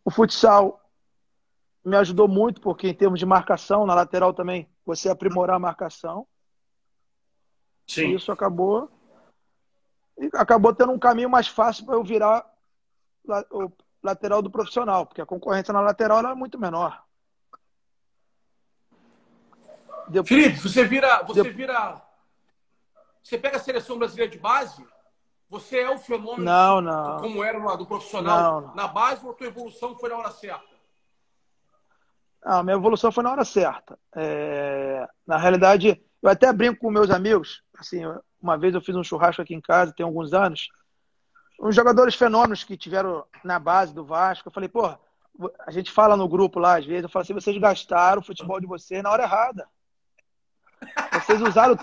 O futsal me ajudou muito, porque em termos de marcação, na lateral também, você aprimorar a marcação. Sim. E isso acabou tendo um caminho mais fácil para eu virar o lateral do profissional, porque a concorrência na lateral era muito menor. Felipe, você pega a seleção brasileira de base, você é o fenômeno não. como era do profissional Não. na base, ou a tua evolução foi na hora certa? A minha evolução foi na hora certa. Na realidade, eu até brinco com meus amigos. Assim, uma vez eu fiz um churrasco aqui em casa, tem alguns anos. Uns jogadores fenômenos que tiveram na base do Vasco. Eu falei, pô, a gente fala no grupo lá, às vezes, eu falo assim, vocês gastaram o futebol de vocês na hora errada. Vocês usaram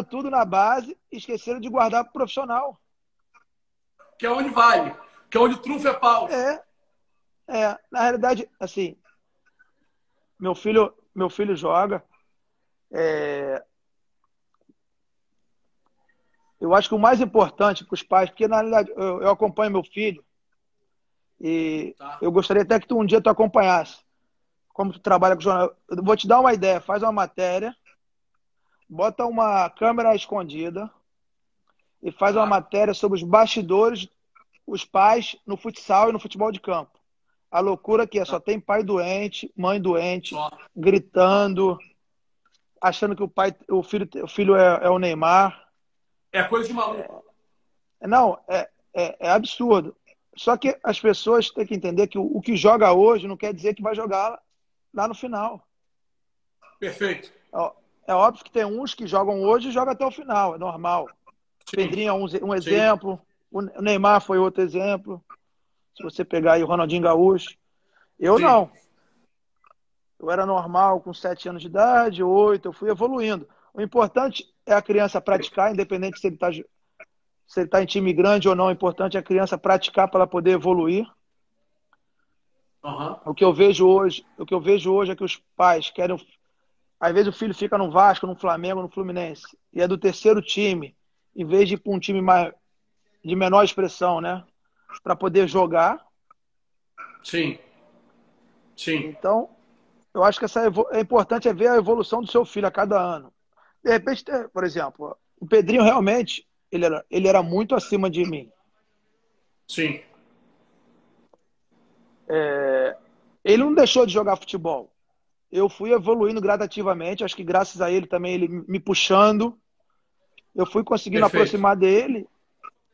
tudo na base e esqueceram de guardar pro profissional. Que é onde vale. Que é onde o trunfo é pau. Na realidade, assim, meu filho joga. Eu acho que o mais importante para os pais, porque na realidade eu acompanho meu filho e eu gostaria até que um dia tu acompanhasse. Como tu trabalha com jornal, eu vou te dar uma ideia, faz uma matéria, bota uma câmera escondida e faz uma matéria sobre os bastidores, os pais no futsal e no futebol de campo. A loucura que só tem pai doente, mãe doente, gritando. achando que o filho é o Neymar. É coisa de maluco. Não, é absurdo. Só que as pessoas têm que entender que o que joga hoje não quer dizer que vai jogar lá no final. Perfeito. É óbvio que tem uns que jogam hoje e jogam até o final, é normal. Sim. Pedrinho é um Sim. exemplo, o Neymar foi outro exemplo. Se você pegar aí o Ronaldinho Gaúcho. Eu Sim. não. Eu era normal com 7 anos de idade, 8, eu fui evoluindo. O importante é a criança praticar, independente se ele tá em time grande ou não. O importante é a criança praticar para ela poder evoluir. Uhum. O que eu vejo hoje é que os pais querem. Às vezes o filho fica no Vasco, no Flamengo, no Fluminense, e é do terceiro time, em vez de ir para um time de menor expressão, né? Para poder jogar. Sim. Sim. Então, eu acho que é importante ver a evolução do seu filho a cada ano. De repente, por exemplo, o Pedrinho realmente ele era muito acima de mim. Sim. Ele não deixou de jogar futebol. Eu fui evoluindo gradativamente, acho que graças a ele também, ele me puxando, eu fui conseguindo Perfeito. aproximar dele,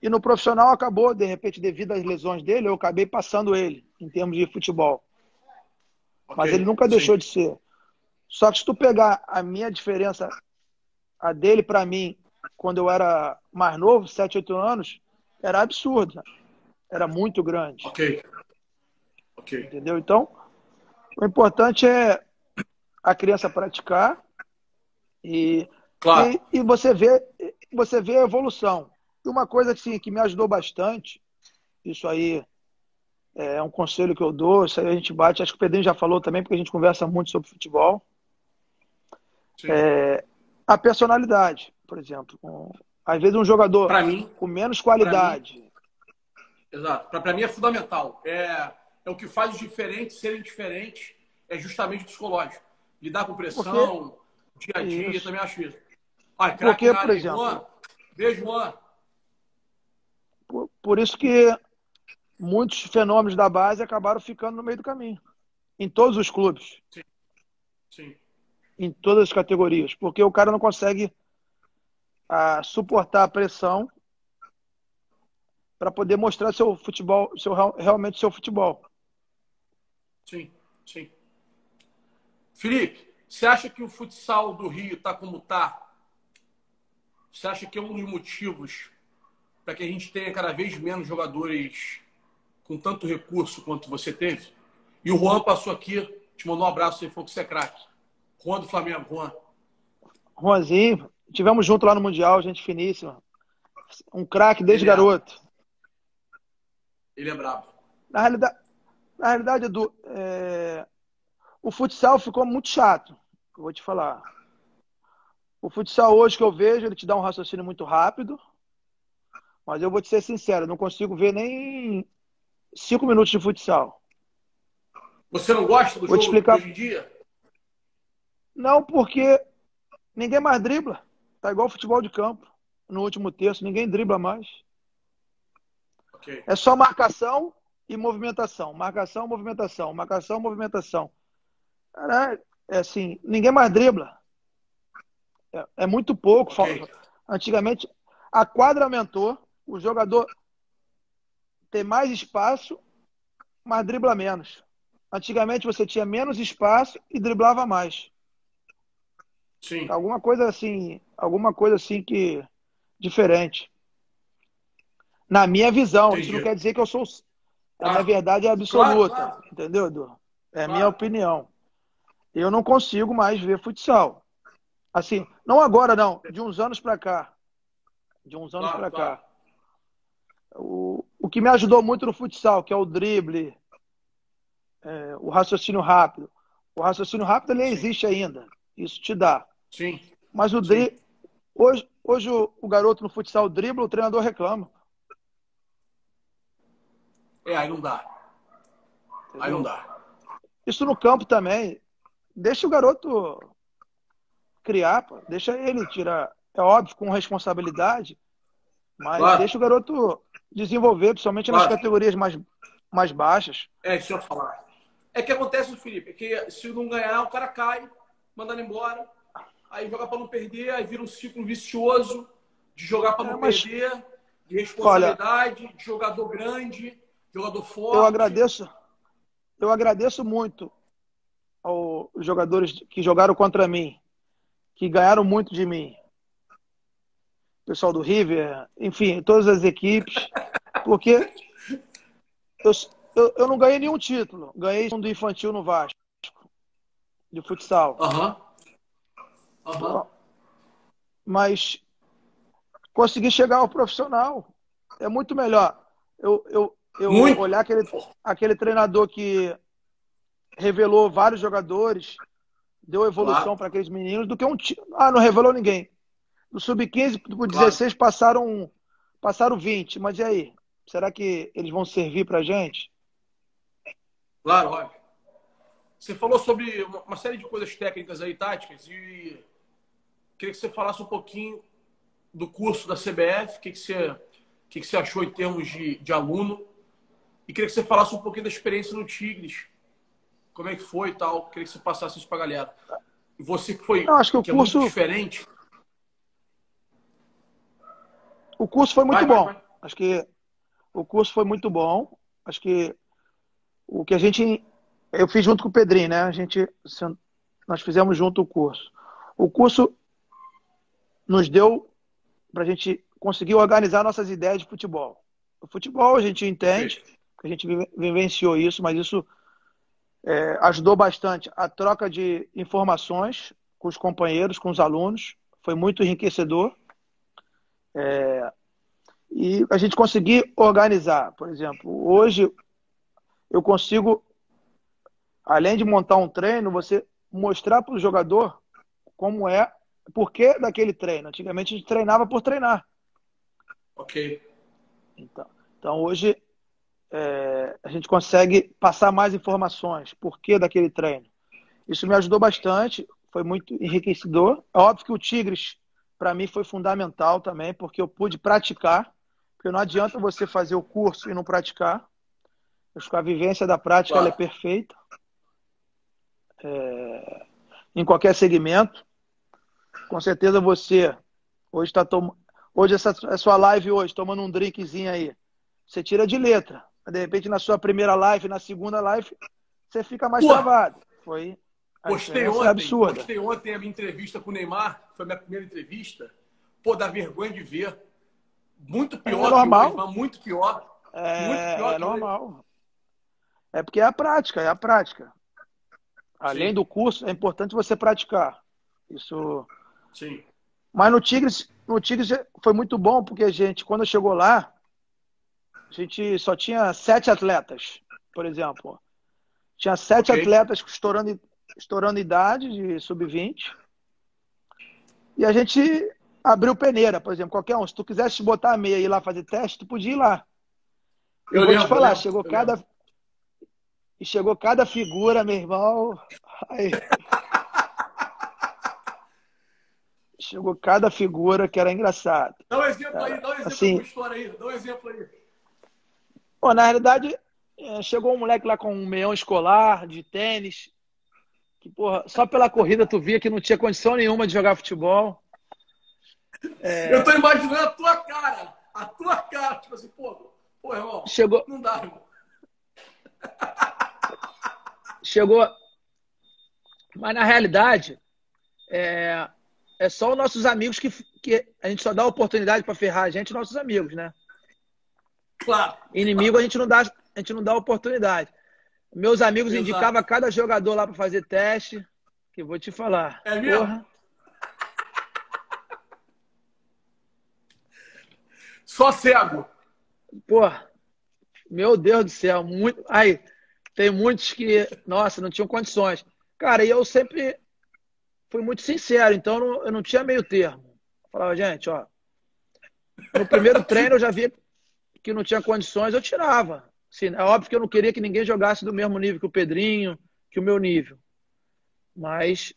e no profissional acabou, de repente, devido às lesões dele, eu acabei passando ele, em termos de futebol. Mas ele nunca deixou Sim. de ser. Só que se tu pegar a minha diferença, a dele para mim, quando eu era mais novo, 7, 8 anos, era absurda. Era muito grande. Ok. Entendeu? Então, o importante é a criança praticar e, Claro. e você vê a evolução. E uma coisa assim, que me ajudou bastante, isso aí é um conselho que eu dou, isso aí a gente bate, acho que o Pedrinho já falou também, porque a gente conversa muito sobre futebol, Sim. a personalidade, por exemplo. Às vezes um jogador Para mim, com menos qualidade. exato. Para mim é fundamental. É o que faz os diferentes serem diferentes, é justamente o psicológico. Lidar com pressão, dia a dia, eu também acho isso. Olha, craque Porque, na por área, exemplo, Juan. Beijo, Juan. por isso que muitos fenômenos da base acabaram ficando no meio do caminho. Em todos os clubes. Sim. Sim. Em todas as categorias. Porque o cara não consegue suportar a pressão para poder mostrar seu futebol, realmente seu futebol. Sim, sim. Felipe, você acha que o futsal do Rio está como está? Você acha que é um dos motivos para que a gente tenha cada vez menos jogadores com tanto recurso quanto você teve? E o Juan passou aqui, te mandou um abraço, ele falou que você é craque. Juan do Flamengo, Juan. Juanzinho, tivemos junto lá no Mundial, gente finíssima. Um craque desde garoto. Ele é brabo. Na realidade, Edu, o futsal ficou muito chato, eu vou te falar. O futsal hoje que eu vejo, ele te dá um raciocínio muito rápido, mas eu vou te ser sincero, eu não consigo ver nem 5 minutos de futsal. Você não gosta do Vou jogo te explicar. de hoje em dia? Não, porque ninguém mais dribla. Tá igual futebol de campo. No último terço, ninguém dribla mais. Okay. É só marcação e movimentação. Marcação, movimentação. Marcação, movimentação. Caralho, é assim, ninguém mais dribla. É muito pouco. Okay. Antigamente, a quadra aumentou, o jogador tem mais espaço, mas dribla menos. Antigamente você tinha menos espaço e driblava mais. Sim. Alguma coisa assim que diferente. Na minha visão, Entendi. isso não quer dizer que eu sou a minha verdade é absoluta, claro. Entendeu, Edu? É a minha opinião. Eu não consigo mais ver futsal. Assim, não agora não, de uns anos para cá. De uns anos para cá. O que me ajudou muito no futsal, que é o drible, o raciocínio rápido. O raciocínio rápido ele existe ainda. Isso te dá. Sim. Mas o drible. Hoje o garoto no futsal dribla, o treinador reclama. Aí não dá. Entendeu? Aí não dá. Isso no campo também. Deixa o garoto criar, pô. Deixa ele tirar. É óbvio, com responsabilidade, mas deixa o garoto desenvolver, principalmente nas categorias mais baixas. Isso eu ia falar. É que acontece, Felipe, é que se não ganhar, o cara cai, mandando embora. aí jogar para não perder, aí vira um ciclo vicioso de jogar para não Mas, perder, de olha, responsabilidade, de jogador grande, jogador eu forte. agradeço, eu agradeço muito aos jogadores que jogaram contra mim, que ganharam muito de mim. O pessoal do River, enfim, todas as equipes, porque eu, eu não ganhei nenhum título. Ganhei um do infantil no Vasco, de futsal. Aham, aham. Mas conseguir chegar ao profissional é muito melhor. Eu Muito. olhar aquele treinador que revelou vários jogadores, deu Claro, evolução para aqueles meninos, do que um time. Ah, não revelou ninguém. Do sub-15 para o claro. 16 passaram 20. Mas e aí? Será que eles vão servir para a gente? Claro, óbvio. Você falou sobre uma série de coisas técnicas aí, táticas, e queria que você falasse um pouquinho do curso da CBF, o que você achou em termos de aluno, e queria que você falasse um pouquinho da experiência no Tigres, como é que foi e tal, queria que você passasse isso pra galera. E você que foi, Eu acho que que é muito diferente. o curso foi muito Vai, vai, bom. vai. Acho que o curso foi muito bom. Acho que o que a gente. Eu fiz junto com o Pedrinho, né? Nós fizemos junto o curso. O curso nos deu para a gente conseguir organizar nossas ideias de futebol. O futebol a gente entende, Perfeito. porque a gente vivenciou isso, mas isso ajudou bastante a troca de informações com os companheiros, com os alunos. Foi muito enriquecedor. E a gente conseguir organizar. Por exemplo, hoje eu consigo, além de montar um treino, você mostrar para o jogador como é, por que daquele treino. Antigamente a gente treinava por treinar. Ok. Então hoje a gente consegue passar mais informações, por que daquele treino. Isso me ajudou bastante, foi muito enriquecedor. É óbvio que o Tigres, para mim, foi fundamental também, porque eu pude praticar, porque não adianta você fazer o curso e não praticar. Acho que a vivência da prática ela é Claro. perfeita, em qualquer segmento. Com certeza você, hoje está hoje essa sua live hoje, tomando um drinkzinho aí, você tira de letra. De repente, na sua primeira live, na segunda live, você fica mais Pô, travado. A postei diferença é ontem, absurda. postei ontem a minha entrevista com o Neymar, foi a minha primeira entrevista. Pô, dá vergonha de ver. Muito É pior que hoje, normal. mas muito pior. Muito pior É que hoje. normal. É porque é a prática, é a prática. Além Sim, do curso, é importante você praticar. Isso. sim. Mas no Tigres foi muito bom, porque a gente, quando chegou lá, a gente só tinha 7 atletas, por exemplo. Tinha 7 Ok. atletas estourando idade de sub-20. E a gente abriu peneira, por exemplo, qualquer um. Se tu quisesse botar a meia e ir lá fazer teste, tu podia ir lá. E Eu vou te lembro, eu falar, lembro, eu lembro. chegou cada figura, meu irmão. Aí, chegou cada figura que era engraçado. Dá um exemplo aí, Cara, dá um exemplo de alguma assim, história aí, dá um exemplo aí. pô, na realidade, chegou um moleque lá com um meião escolar de tênis, que, porra, só pela corrida tu via que não tinha condição nenhuma de jogar futebol. Eu tô imaginando a tua cara. A tua cara. Tipo assim, pô, irmão, Chegou, não dá, irmão. chegou, mas na realidade, é só os nossos amigos que a gente só dá oportunidade para ferrar a gente, nossos amigos, né? Claro. Inimigo a gente não dá oportunidade. Meus amigos Exato. indicavam cada jogador lá para fazer teste, que eu vou te falar. É mesmo? Porra, Só cego. porra, meu Deus do céu, muito. Aí, tem muitos que, nossa, não tinham condições. Cara, e eu sempre fui muito sincero, então eu não tinha meio termo. Eu falava, gente, ó, no primeiro treino eu já vi que não tinha condições, eu tirava. Assim, é óbvio que eu não queria que ninguém jogasse do mesmo nível que o Pedrinho, que o meu nível. Mas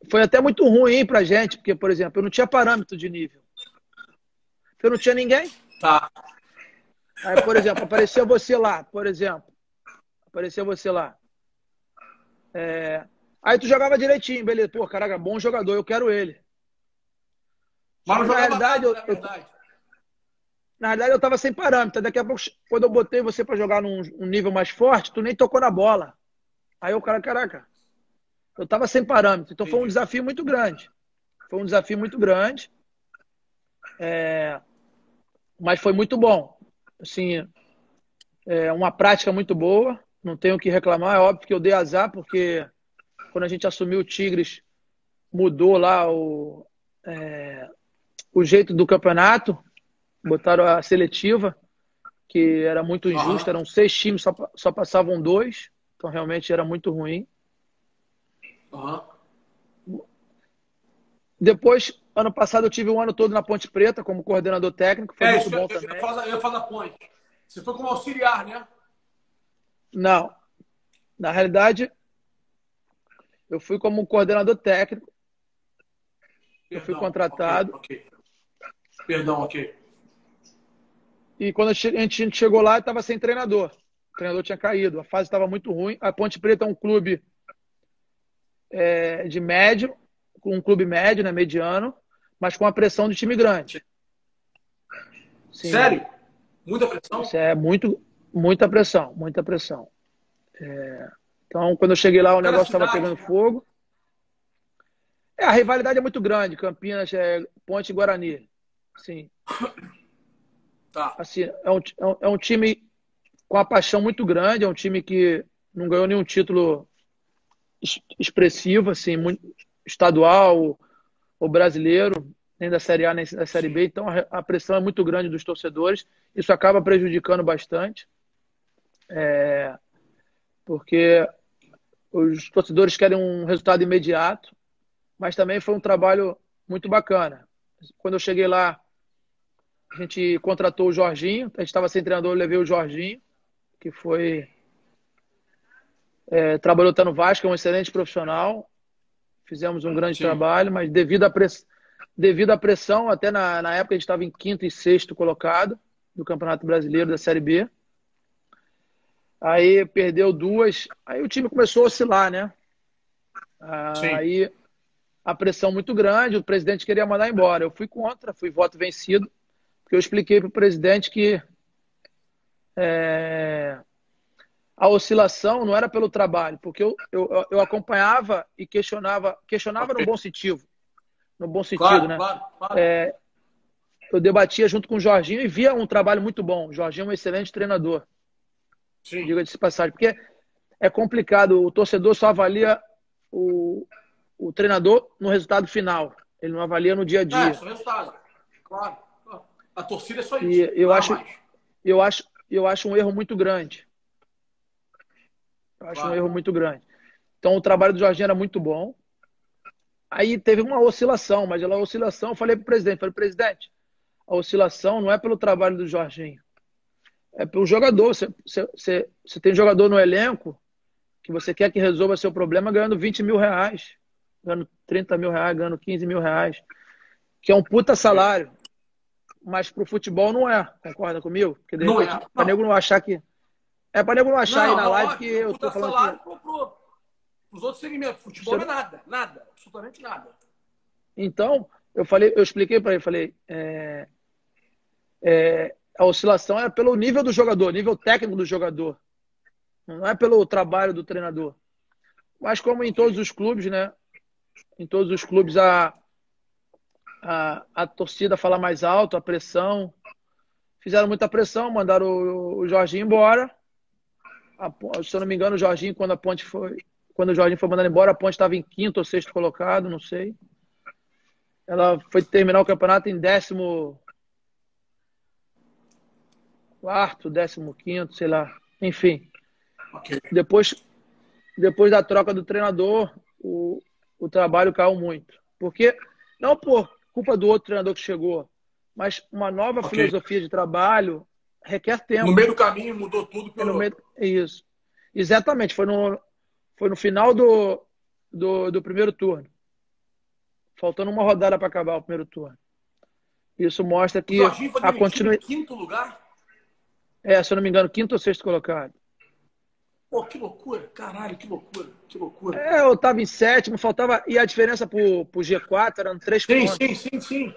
foi até muito ruim pra gente, porque, por exemplo, eu não tinha parâmetro de nível. Eu não tinha ninguém. Tá. Aí, por exemplo, apareceu você lá, por exemplo. Apareceu você lá. Aí tu jogava direitinho, beleza. Pô, caraca, bom jogador, eu quero ele. Mas Só não que, na jogava realidade, nada, na verdade. na realidade, eu tava sem parâmetro. Daqui a pouco, quando eu botei você pra jogar num um nível mais forte, tu nem tocou na bola. Aí o cara, caraca, eu tava sem parâmetro. Então foi um Entendi. desafio muito grande. Foi um desafio muito grande, mas foi muito bom. Assim, uma prática muito boa. Não tenho o que reclamar. É óbvio que eu dei azar, porque quando a gente assumiu o Tigres, mudou lá o jeito do campeonato. Botaram a seletiva, que era muito injusta. Aham. Eram 6 times, só passavam 2. Então realmente era muito ruim. Aham. Depois, ano passado, eu tive um ano todo na Ponte Preta como coordenador técnico. Foi muito Isso que bom eu ia também. falar, eu ia falar da ponte. Você foi como auxiliar, né? Não, na realidade, eu fui como coordenador técnico. Eu fui Perdão. Ok, contratado. ok. Perdão, ok. E quando a gente chegou lá, estava sem treinador. O treinador tinha caído. A fase estava muito ruim. A Ponte Preta é um clube de médio, um clube médio, né, mediano, mas com a pressão de time grande. Sim, Sério? Muita isso pressão? é muita pressão, muita pressão. Então, quando eu cheguei lá, o Cada negócio estava cidade, pegando né? fogo. A rivalidade é muito grande. Campinas, Ponte e Guarani. Sim, Tá. assim, é um time com uma paixão muito grande. É um time que não ganhou nenhum título expressivo, assim, muito estadual ou brasileiro, nem da Série A, nem da Série Sim. B. Então, a pressão é muito grande dos torcedores. Isso acaba prejudicando bastante, porque os torcedores querem um resultado imediato, mas também foi um trabalho muito bacana. Quando eu cheguei lá, a gente contratou o Jorginho, a gente estava sem treinador, eu levei o Jorginho, que trabalhou até no Vasco, é um excelente profissional, fizemos um grande Sim. trabalho, mas devido à pressão, até na época a gente estava em quinto e sexto colocado do Campeonato Brasileiro da Série B, aí perdeu 2, aí o time começou a oscilar, né? Sim. Aí a pressão muito grande, o presidente queria mandar embora. Eu fui contra, fui voto vencido, porque eu expliquei para o presidente que a oscilação não era pelo trabalho, porque eu acompanhava e questionava Ok. no bom sentido, Claro, né? claro, claro. Eu debatia junto com o Jorginho e via um trabalho muito bom. O Jorginho é um excelente treinador, Sim. diga-se de passagem, porque é complicado, o torcedor só avalia o, o treinador no resultado final, ele não avalia no dia a É, dia. só resultado. Claro. A torcida é só isso. E eu Nada acho, mais. eu acho, eu acho um erro muito grande. Eu acho um Claro. erro muito grande. Então o trabalho do Jorginho era muito bom. Aí teve uma oscilação, mas a oscilação, eu falei para o presidente, a oscilação não é pelo trabalho do Jorginho, é pelo jogador. Você tem jogador no elenco que você quer que resolva seu problema ganhando 20 mil reais, ganhando 30 mil reais, ganhando 15 mil reais, que é um puta Ok. salário, mas pro futebol não é, concorda comigo? Porque de Não repente, é? para nego Não. não achar que. Para nego não achar aí Não, na não, live que óbvio. É um eu tô puta falando que. salário pros outros segmentos. Futebol não é nada. Nada. Absolutamente nada. Então, eu expliquei para ele, falei, a oscilação é pelo nível do jogador, nível técnico do jogador, não é pelo trabalho do treinador. Mas como em Ok. todos os clubes, né? Em todos os clubes a torcida fala mais alto, a pressão. Fizeram muita pressão, mandaram o Jorginho embora. Se eu não me engano, o Jorginho, quando o Jorginho foi mandado embora, a Ponte estava em quinto ou sexto colocado, não sei. Ela foi terminar o campeonato em 14º, 15º, sei lá. Enfim, Ok. depois, depois da troca do treinador, o trabalho caiu muito. Porque, não por culpa do outro treinador que chegou, mas uma nova Ok. filosofia de trabalho requer No tempo. meio do caminho mudou tudo, É no piorou. meio, é isso. Exatamente, foi no final do primeiro turno. Faltando uma rodada para acabar o primeiro turno. Isso mostra O que Jorginho foi a demitido em continuidade. quinto lugar. Se eu não me engano, quinto ou sexto colocado. Pô, que loucura. Caralho, que loucura. Que loucura. Eu estava em sétimo, faltava. E a diferença pro G4 eram 3 Sim, pontos. sim, sim, sim.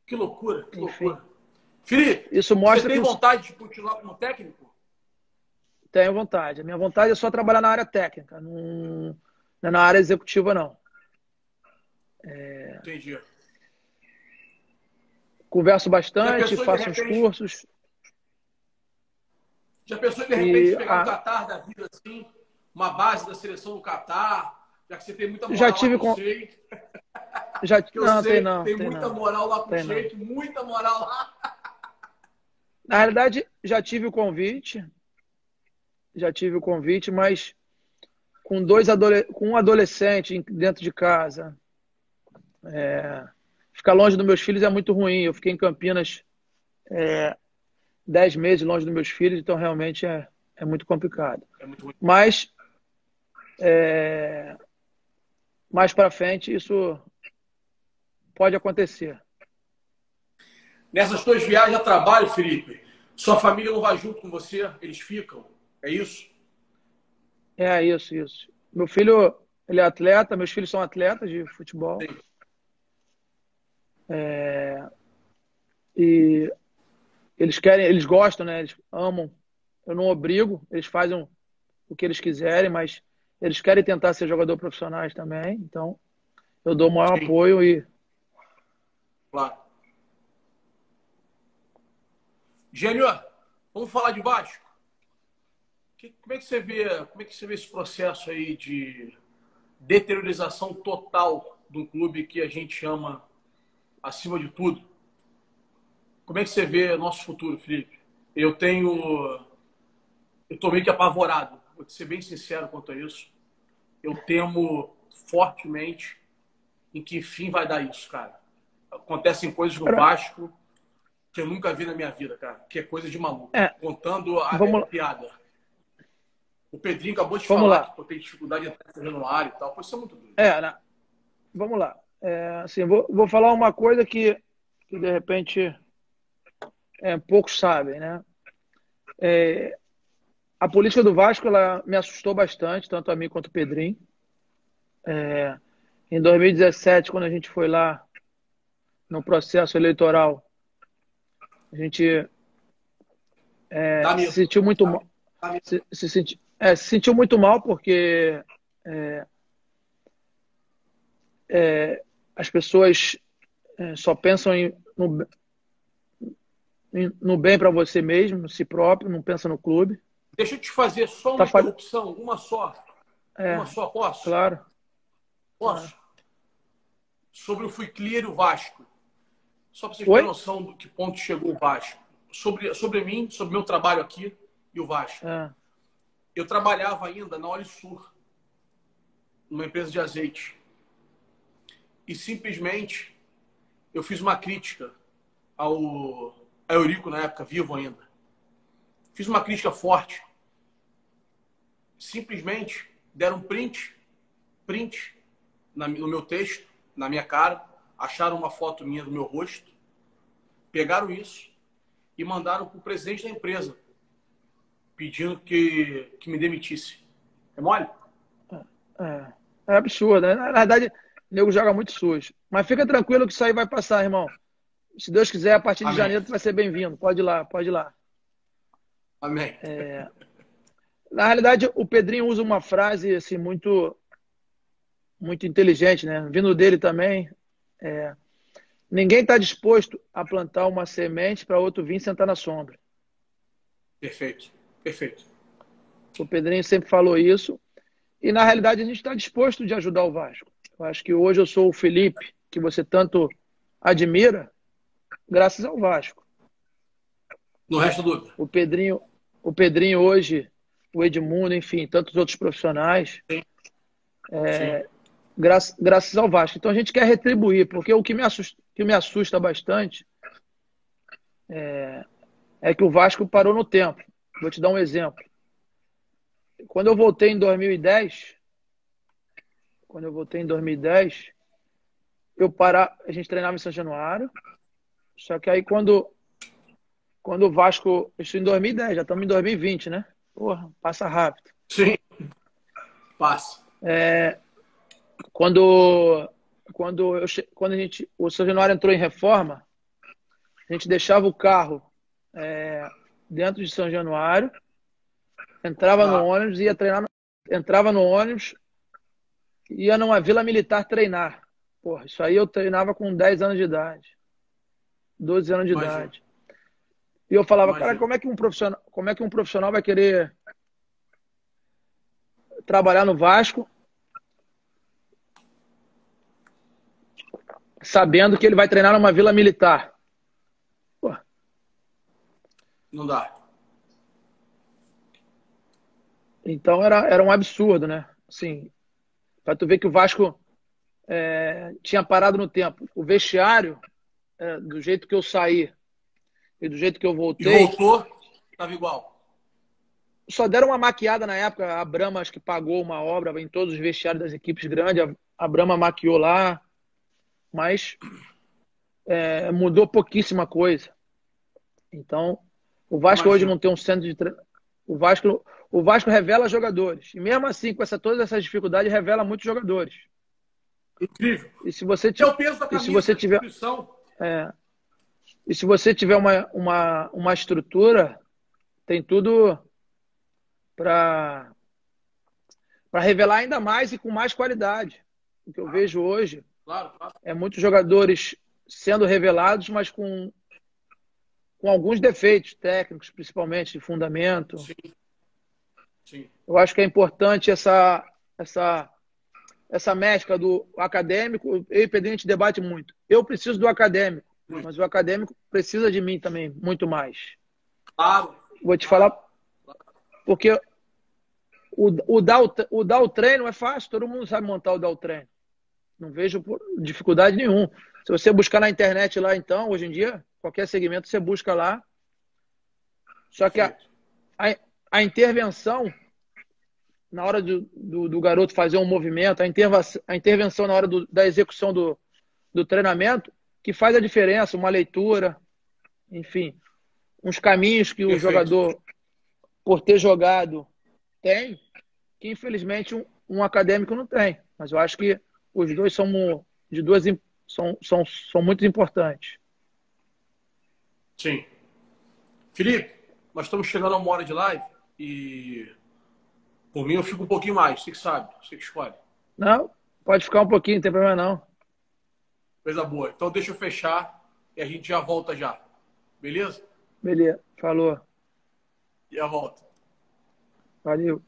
Que loucura, que Enfim, loucura. Felipe, isso você mostra tem que vontade de continuar como técnico? tenho vontade. A minha vontade é só trabalhar na área técnica, não é na área executiva, não. Entendi. Converso Já bastante, pensou em, de faço uns repente, cursos. já pensou em, de repente, E pegar um Catar da vida assim, uma base da seleção do Catar, já que você tem muita já moral lá que tive eu com. sei, Já, que eu não, tem sei que não, tem tem muita não. moral lá com o Tem não. Sheik, muita moral lá. Na realidade, já tive o convite, mas com um adolescente dentro de casa, ficar longe dos meus filhos é muito ruim. Eu fiquei em Campinas 10 meses longe dos meus filhos, então realmente é muito complicado. É muito ruim. Mas mais para frente isso pode acontecer. Nessas tuas viagens a trabalho, Felipe, sua família não vai junto com você? Eles ficam? É isso? É isso, isso. Meu filho, ele é atleta, meus filhos são atletas de futebol. Sim. E eles querem, eles gostam, né? Eles amam. Eu não obrigo, eles fazem o que eles quiserem, mas eles querem tentar ser jogador profissionais também. Então, eu dou o maior Sim, apoio e claro. Gênio, vamos falar de Vasco? Como é que você vê, esse processo aí de deteriorização total de um clube que a gente ama acima de tudo? Como é que você vê nosso futuro, Felipe? Eu tô meio que apavorado, vou ser bem sincero quanto a isso. Eu temo fortemente em que fim vai dar isso, cara. Acontecem coisas no Vasco que eu nunca vi na minha vida, cara. Que é coisa de maluco. Contando a vamos, piada. O Pedrinho acabou de vamos falar lá. que eu tenho dificuldade de entrar no Januário e tal. Pode ser muito doido. Né? Vamos lá. Assim, vou falar uma coisa que de repente poucos sabem, né? A política do Vasco ela me assustou bastante, tanto a mim quanto o Pedrinho. Em 2017, quando a gente foi lá no processo eleitoral, a gente se sentiu muito mal. Se sentiu muito mal porque as pessoas só pensam no bem para você mesmo, no si próprio, não pensa no clube. Deixa eu te fazer só uma interrupção, uma só. Uma só, posso? Claro. Posso? Sobre o Fui Clear e o Vasco. Só para vocês terem noção do que ponto chegou o Vasco. Sobre mim, sobre o meu trabalho aqui e o Vasco. Eu trabalhava ainda na Olisur, numa empresa de azeite. E simplesmente eu fiz uma crítica a Eurico, na época, vivo ainda. Fiz uma crítica forte. Simplesmente deram print no meu texto, na minha cara, acharam uma foto minha do meu rosto, pegaram isso e mandaram para o presidente da empresa, pedindo que me demitisse. É mole? É absurdo, né? Na verdade, o nego joga muito sujo. Mas fica tranquilo que isso aí vai passar, irmão. Se Deus quiser, a partir de janeiro tu vai ser bem-vindo. Pode ir lá, pode ir lá. Amém. Na realidade, o Pedrinho usa uma frase assim, muito inteligente, né? Vindo dele também. Ninguém está disposto a plantar uma semente para outro vir sentar na sombra. Perfeito, perfeito. O Pedrinho sempre falou isso. E, na realidade, a gente está disposto de ajudar o Vasco. Eu acho que hoje eu sou o Felipe, que você tanto admira, graças ao Vasco. Não resta dúvida. O Pedrinho hoje, o Edmundo, enfim, tantos outros profissionais, graças ao Vasco. Então a gente quer retribuir, porque o que me assusta bastante é que o Vasco parou no tempo. Vou te dar um exemplo. Quando eu voltei em 2010, a gente treinava em São Januário, só que aí quando o Vasco, isso em 2010, já estamos em 2020, né? Porra, passa rápido. Sim, passa. Quando o São Januário entrou em reforma, a gente deixava o carro dentro de São Januário, entrava no Tá. ônibus, ia treinar, entrava no ônibus, ia numa vila militar treinar. Porra, isso aí eu treinava com 10 anos de idade, 12 anos de Imagina. idade. E eu falava, cara, Imagina. como é que um profissional vai querer trabalhar no Vasco sabendo que ele vai treinar numa vila militar? Pô, Não dá. então era um absurdo, né? Assim, pra tu ver que o Vasco tinha parado no tempo. O vestiário, do jeito que eu saí e do jeito que eu E voltei, voltou, tava igual. só deram uma maquiada na época. A Brahma acho que pagou uma obra em todos os vestiários das equipes grandes. A Brahma maquiou lá, mas mudou pouquíssima coisa. Então, o Vasco hoje Imagina. não tem um centro de treino. O Vasco revela jogadores. E mesmo assim, com todas essas dificuldades, revela muitos jogadores. Incrível. E se você, É o peso da e se camisa, você da tiver, instituição. e se você tiver uma estrutura, tem tudo para revelar ainda mais e com mais qualidade. O que eu vejo hoje Claro, claro. é muitos jogadores sendo revelados, mas com alguns defeitos técnicos, principalmente de fundamento. Sim, sim. Eu acho que é importante essa mescla do acadêmico. Eu e o Pedrinho, a gente debate muito. Eu preciso do acadêmico, Muito. mas o acadêmico precisa de mim também, muito mais. Claro. Vou te falar, porque o dar o treino é fácil, todo mundo sabe montar o dar o treino. Não vejo dificuldade nenhuma. Se você buscar na internet lá, então, hoje em dia, qualquer segmento você busca lá. Só que a intervenção na hora do garoto fazer um movimento, a intervenção na hora da execução do treinamento, que faz a diferença, uma leitura, enfim, uns caminhos que o jogador, por ter jogado, tem, que infelizmente um acadêmico não tem. Mas eu acho que os dois são muito importantes. Sim. Felipe, nós estamos chegando a 1 hora de live e por mim eu fico um pouquinho mais, você que sabe, você que escolhe. Não, pode ficar um pouquinho, não tem problema não. Coisa boa. Então deixa eu fechar e a gente já volta já. Beleza? Beleza, falou. Já volta. Valeu.